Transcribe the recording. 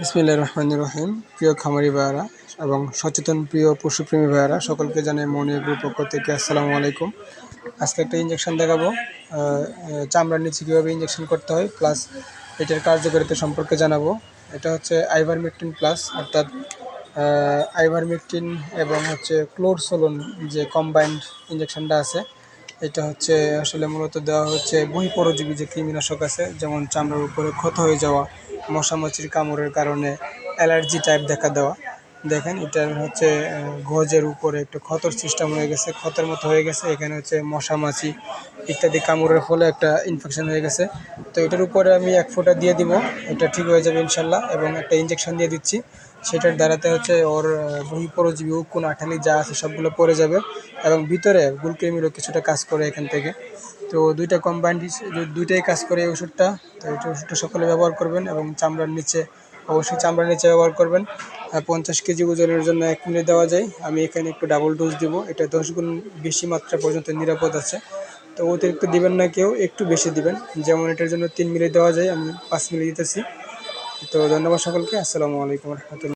বিসমিল্লাহির রহমানির রহিম। প্রিয় খামারি ভাইয়েরা এবং সচেতন প্রিয় পশুপ্রেমী ভাইয়েরা সকলকে জানাই মনে গ্রুপ পক্ষ থেকে আসসালামু আলাইকুম। আজকে একটা ইঞ্জেকশন দেখাবো, চামড়ার নিচে কীভাবে ইঞ্জেকশন করতে হয় প্লাস এটার কার্যকারিতা সম্পর্কে জানাবো। এটা হচ্ছে আইভারমেকটিন প্লাস, অর্থাৎ আইভারমেকটিন এবং হচ্ছে ক্লোরসোলন যে কম্বাইন্ড ইঞ্জেকশনটা আছে, এটা হচ্ছে আসলে মূলত দেওয়া হচ্ছে বহিঃপরজীবী যে কৃমিনাশক আছে, যেমন চামড়ার উপরে ক্ষত হয়ে যাওয়া, মশামাছির কামড়ের কারণে অ্যালার্জি টাইপ দেখা দেওয়া। দেখেন এটার হচ্ছে গজের উপরে একটু ক্ষতর সিস্টেম হয়ে গেছে, ক্ষতের মতো হয়ে গেছে, এখানে হচ্ছে মশামাছি ইত্যাদি কামড়ের ফলে একটা ইনফেকশন হয়ে গেছে। তো এটার উপরে আমি 1 ফোঁটা দিয়ে দিব, এটা ঠিক হয়ে যাবে ইনশাল্লাহ। এবং একটা ইঞ্জেকশন দিয়ে দিচ্ছি, সেটার দ্বারাতে হচ্ছে ওর বহিঃপরজীবী উকুন আঠালি যা আছে সবগুলো পড়ে যাবে এবং ভিতরে গুলকৃমিরও কিছুটা কাজ করে এখান থেকে। তো দুইটা কম্বাইন্ড, দুইটাই কাজ করে এই ওষুধটা। তো এই ওষুধটা সকলে ব্যবহার করবেন এবং চামড়ার নিচে, অবশ্যই চামড়ার নিচে ব্যবহার করবেন। 50 কেজি ওজনের জন্য 1 মিলি দেওয়া যায়। আমি এখানে একটু ডাবল ডোজ দিব, এটা 10 গুণ বেশি মাত্রা পর্যন্ত নিরাপদ আছে। তো অতিরিক্ত দিবেন না কেউ, একটু বেশি দিবেন। যেমন এটার জন্য 3 মিলি দেওয়া যায়, আমি 5 মিলি দিতেছি। তো ধন্যবাদ সকলকে। আসসালামু আলাইকুম রহমতুল্লাহ।